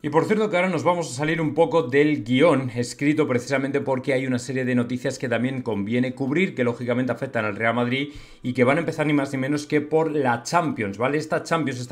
Y por cierto que ahora nos vamos a salir un poco del guión escrito precisamente porque hay una serie de noticias que también conviene cubrir, que lógicamente afectan al Real Madrid y que van a empezar ni más ni menos que por la Champions, ¿vale? Esta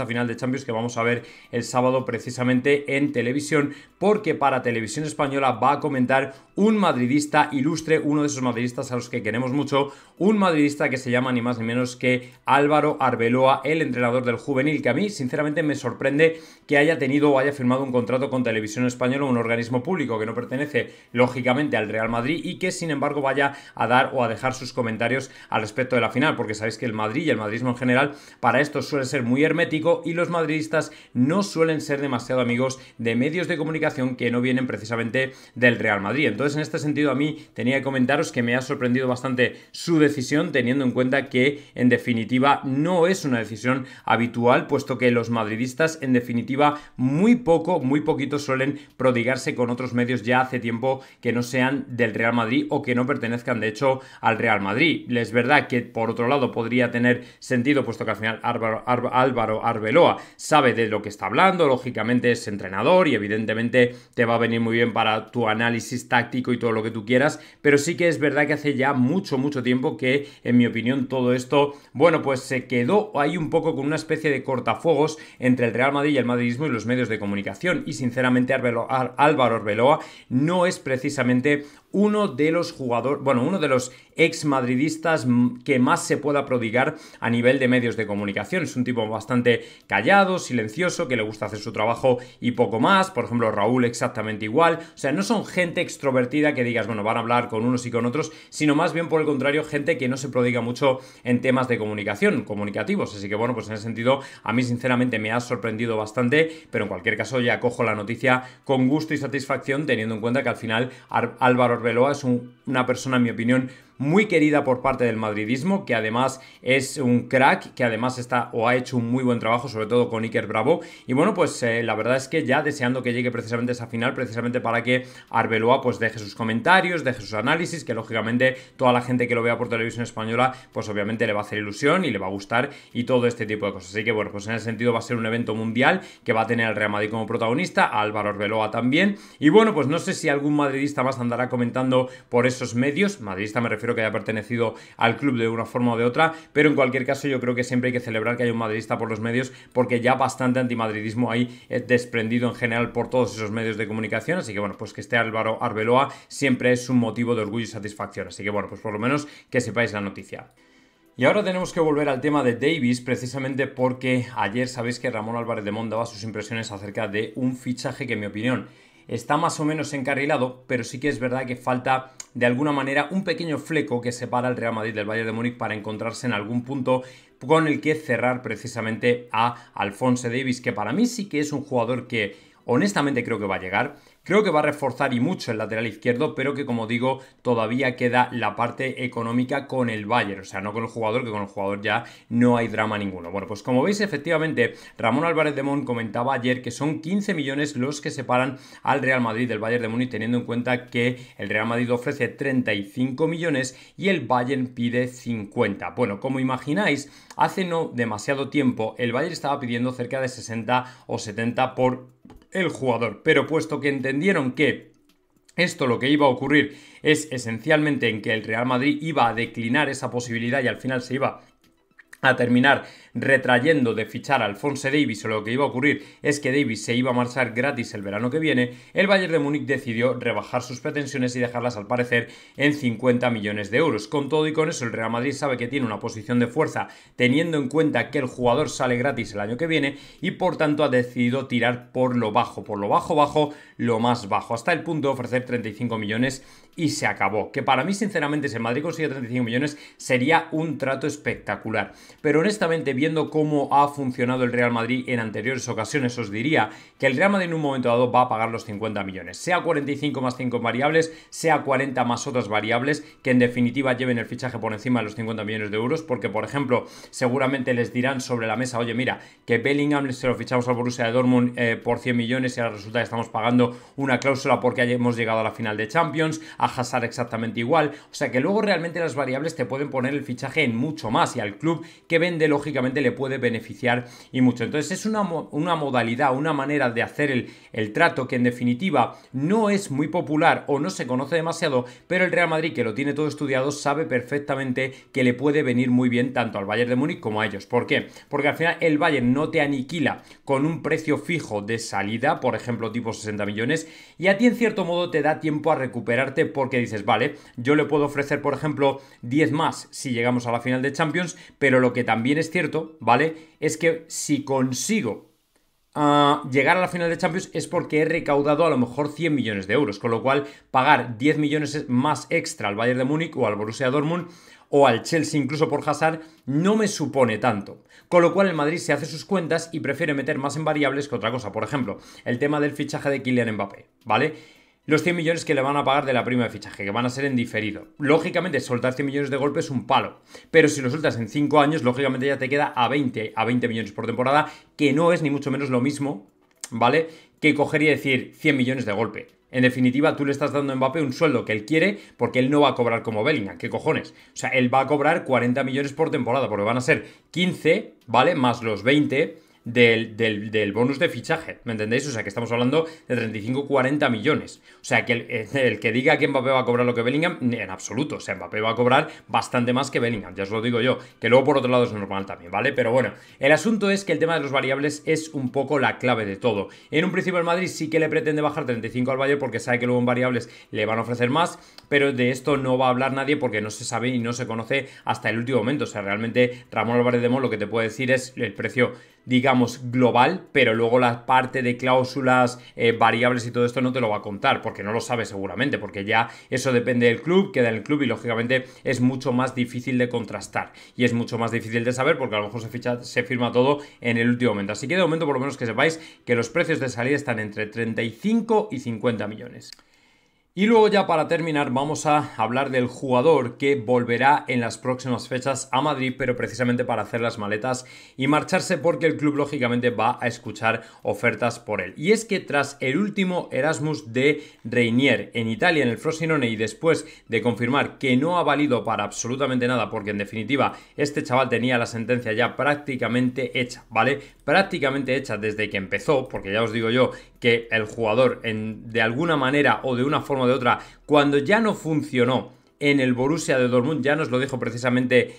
final de Champions que vamos a ver el sábado precisamente en televisión, porque para Televisión Española va a comentar un madridista ilustre, uno de esos madridistas a los que queremos mucho, un madridista que se llama ni más ni menos que Álvaro Arbeloa, el entrenador del juvenil, que a mí sinceramente me sorprende que haya tenido o haya firmado un contrato con Televisión Española, un organismo público que no pertenece lógicamente al Real Madrid y que sin embargo vaya a dar o a dejar sus comentarios al respecto de la final, porque sabéis que el Madrid y el madridismo en general para esto suele ser muy hermético y los madridistas no suelen ser demasiado amigos de medios de comunicación que no vienen precisamente del Real Madrid. Entonces en este sentido a mí tenía que comentaros que me ha sorprendido bastante su decisión, teniendo en cuenta que en definitiva no es una decisión habitual, puesto que los madridistas en definitiva muy poquito suelen prodigarse con otros medios ya hace tiempo que no sean del Real Madrid o que no pertenezcan de hecho al Real Madrid. Es verdad que por otro lado podría tener sentido, puesto que al final Álvaro Arbeloa sabe de lo que está hablando, lógicamente es entrenador y evidentemente te va a venir muy bien para tu análisis táctico y todo lo que tú quieras, pero sí que es verdad que hace ya mucho tiempo que en mi opinión todo esto, bueno, pues se quedó ahí un poco con una especie de cortafuegos entre el Real Madrid y el madridismo y los medios de comunicación, y sinceramente Álvaro Arbeloa no es precisamente uno de los jugadores, bueno, uno de los ex madridistas que más se pueda prodigar a nivel de medios de comunicación. Es un tipo bastante callado, silencioso, que le gusta hacer su trabajo y poco más. Por ejemplo, Raúl exactamente igual. O sea, no son gente extrovertida que digas, bueno, van a hablar con unos y con otros, sino más bien por el contrario, gente que no se prodiga mucho en temas de comunicación, comunicativos. Así que bueno, pues en ese sentido, a mí sinceramente me ha sorprendido bastante, pero en cualquier caso ya cojo la noticia con gusto y satisfacción, teniendo en cuenta que al final Álvaro Arbeloa es una persona, en mi opinión, muy querida por parte del madridismo, que además es un crack, que además está o ha hecho un muy buen trabajo, sobre todo con Iker Bravo. Y bueno, pues la verdad es que ya deseando que llegue precisamente esa final, precisamente para que Arbeloa pues deje sus comentarios, deje sus análisis, que lógicamente toda la gente que lo vea por Televisión Española, pues obviamente le va a hacer ilusión y le va a gustar y todo este tipo de cosas. Así que bueno, pues en ese sentido va a ser un evento mundial que va a tener al Real Madrid como protagonista, a Álvaro Arbeloa también. Y bueno, pues no sé si algún madridista más andará comentando por esos medios. Madridista me refiero que haya pertenecido al club de una forma o de otra, pero en cualquier caso yo creo que siempre hay que celebrar que haya un madridista por los medios, porque ya bastante antimadridismo hay desprendido en general por todos esos medios de comunicación. Así que bueno, pues que esté Álvaro Arbeloa siempre es un motivo de orgullo y satisfacción. Así que bueno, pues por lo menos que sepáis la noticia. Y ahora tenemos que volver al tema de Davis, precisamente porque ayer sabéis que Ramón Álvarez de Mon daba sus impresiones acerca de un fichaje que en mi opinión está más o menos encarrilado, pero sí que es verdad que falta de alguna manera un pequeño fleco que separa al Real Madrid del Bayern de Múnich para encontrarse en algún punto con el que cerrar precisamente a Alphonso Davies, que para mí sí que es un jugador que honestamente creo que va a llegar. Creo que va a reforzar y mucho el lateral izquierdo, pero que como digo, todavía queda la parte económica con el Bayern, o sea, no con el jugador, que con el jugador ya no hay drama ninguno. Bueno, pues como veis, efectivamente, Ramón Álvarez de Mon comentaba ayer que son 15 millones los que separan al Real Madrid del Bayern de Múnich, teniendo en cuenta que el Real Madrid ofrece 35 millones y el Bayern pide 50. Bueno, como imagináis, hace no demasiado tiempo el Bayern estaba pidiendo cerca de 60 o 70 por el jugador, pero puesto que entendieron que esto lo que iba a ocurrir es esencialmente en que el Real Madrid iba a declinar esa posibilidad y al final se iba a terminar retrayendo de fichar a Alphonso Davies, o lo que iba a ocurrir es que Davies se iba a marchar gratis el verano que viene, el Bayern de Múnich decidió rebajar sus pretensiones y dejarlas al parecer en 50 millones de euros. Con todo y con eso el Real Madrid sabe que tiene una posición de fuerza teniendo en cuenta que el jugador sale gratis el año que viene y por tanto ha decidido tirar por lo bajo, lo más bajo, hasta el punto de ofrecer 35 millones y se acabó. Que para mí sinceramente si el Madrid consigue 35 millones sería un trato espectacular. Pero honestamente, viendo cómo ha funcionado el Real Madrid en anteriores ocasiones, os diría que el Real Madrid en un momento dado va a pagar los 50 millones. Sea 45 más 5 variables, sea 40 más otras variables, que en definitiva lleven el fichaje por encima de los 50 millones de euros, porque por ejemplo, seguramente les dirán sobre la mesa, oye mira, que Bellingham se lo fichamos al Borussia de Dortmund por 100 millones y ahora resulta que estamos pagando una cláusula porque hemos llegado a la final de Champions, a Hazard exactamente igual. O sea que luego realmente las variables te pueden poner el fichaje en mucho más y al club que vende lógicamente lógicamente le puede beneficiar y mucho. Entonces es una modalidad, una manera de hacer el trato que en definitiva no es muy popular o no se conoce demasiado, pero el Real Madrid, que lo tiene todo estudiado, sabe perfectamente que le puede venir muy bien tanto al Bayern de Múnich como a ellos. ¿Por qué? Porque al final el Bayern no te aniquila con un precio fijo de salida, por ejemplo tipo 60 millones, y a ti en cierto modo te da tiempo a recuperarte porque dices, vale, yo le puedo ofrecer por ejemplo 10 más si llegamos a la final de Champions, pero lo que también es cierto, ¿vale? Es que si consigo llegar a la final de Champions es porque he recaudado a lo mejor 100 millones de euros, con lo cual pagar 10 millones más extra al Bayern de Múnich o al Borussia Dortmund o al Chelsea incluso por Hazard no me supone tanto. Con lo cual el Madrid se hace sus cuentas y prefiere meter más en variables que otra cosa. Por ejemplo, el tema del fichaje de Kylian Mbappé, ¿vale? Los 100 millones que le van a pagar de la prima de fichaje, que van a ser en diferido. Lógicamente, soltar 100 millones de golpe es un palo. Pero si lo sueltas en 5 años, lógicamente ya te queda a 20 millones por temporada, que no es ni mucho menos lo mismo, ¿vale? Que coger y decir 100 millones de golpe. En definitiva, tú le estás dando a Mbappé un sueldo que él quiere porque él no va a cobrar como Bellingham. ¿Qué cojones? O sea, él va a cobrar 40 millones por temporada porque van a ser 15, ¿vale? Más los 20 del bonus de fichaje, ¿me entendéis? O sea, que estamos hablando de 35-40 millones. O sea, que el que diga que Mbappé va a cobrar lo que Bellingham, en absoluto. O sea, Mbappé va a cobrar bastante más que Bellingham, ya os lo digo yo. Que luego por otro lado es normal también, ¿vale? Pero bueno, el asunto es que el tema de los variables es un poco la clave de todo. En un principio el Madrid sí que le pretende bajar 35 al Bayern porque sabe que luego en variables le van a ofrecer más, pero de esto no va a hablar nadie porque no se sabe y no se conoce hasta el último momento. O sea, realmente Ramón Álvarez de Mon lo que te puede decir es el precio, digamos, global, pero luego la parte de cláusulas, variables y todo esto no te lo va a contar, porque no lo sabe seguramente, porque ya eso depende del club, queda en el club y lógicamente es mucho más difícil de contrastar y es mucho más difícil de saber porque a lo mejor se firma todo en el último momento. Así que de momento por lo menos que sepáis que los precios de salida están entre 35 y 50 millones. Y luego ya para terminar vamos a hablar del jugador que volverá en las próximas fechas a Madrid, pero precisamente para hacer las maletas y marcharse porque el club lógicamente va a escuchar ofertas por él. Y es que tras el último Erasmus de Reinier en Italia, en el Frosinone, y después de confirmar que no ha valido para absolutamente nada, porque en definitiva este chaval tenía la sentencia ya prácticamente hecha, ¿vale? Prácticamente hecha desde que empezó, porque ya os digo yo que el jugador de alguna manera o de una forma o de otra, cuando ya no funcionó en el Borussia de Dortmund, ya nos lo dijo precisamente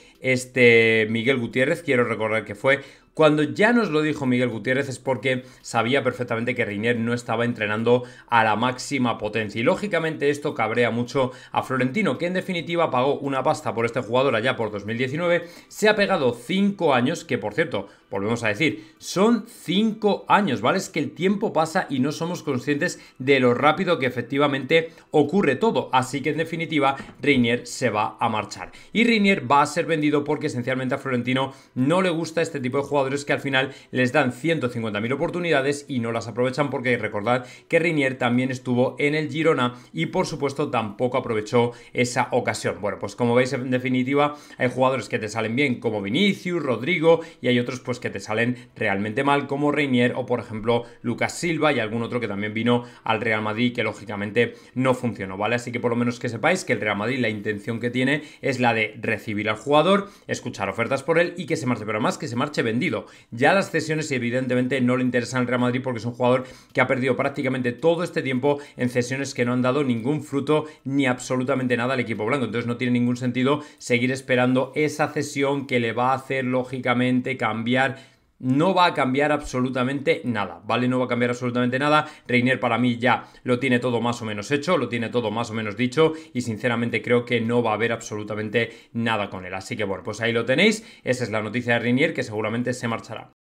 Miguel Gutiérrez, quiero recordar que fue, cuando ya nos lo dijo Miguel Gutiérrez es porque sabía perfectamente que Reinier no estaba entrenando a la máxima potencia y lógicamente esto cabrea mucho a Florentino, que en definitiva pagó una pasta por este jugador allá por 2019, se ha pegado 5 años, que por cierto, volvemos a decir, son 5 años, ¿vale? Es que el tiempo pasa y no somos conscientes de lo rápido que efectivamente ocurre todo, así que en definitiva Reinier se va a marchar y Reinier va a ser vendido porque esencialmente a Florentino no le gusta este tipo de jugadores que al final les dan 150.000 oportunidades y no las aprovechan porque recordad que Reinier también estuvo en el Girona y por supuesto tampoco aprovechó esa ocasión. Bueno, pues como veis en definitiva hay jugadores que te salen bien como Vinicius, Rodrigo y hay otros pues que te salen realmente mal como Reinier o por ejemplo Lucas Silva y algún otro que también vino al Real Madrid que lógicamente no funcionó, ¿vale? Así que por lo menos que sepáis que el Real Madrid la intención que tiene es la de recibir al jugador, escuchar ofertas por él y que se marche, pero además que se marche vendido. Ya las cesiones evidentemente no le interesan al Real Madrid porque es un jugador que ha perdido prácticamente todo este tiempo en cesiones que no han dado ningún fruto ni absolutamente nada al equipo blanco, entonces no tiene ningún sentido seguir esperando esa cesión que le va a hacer lógicamente cambiar. No va a cambiar absolutamente nada, ¿vale? No va a cambiar absolutamente nada. Reinier para mí ya lo tiene todo más o menos hecho, lo tiene todo más o menos dicho y sinceramente creo que no va a haber absolutamente nada con él. Así que bueno, pues ahí lo tenéis. Esa es la noticia de Reinier que seguramente se marchará.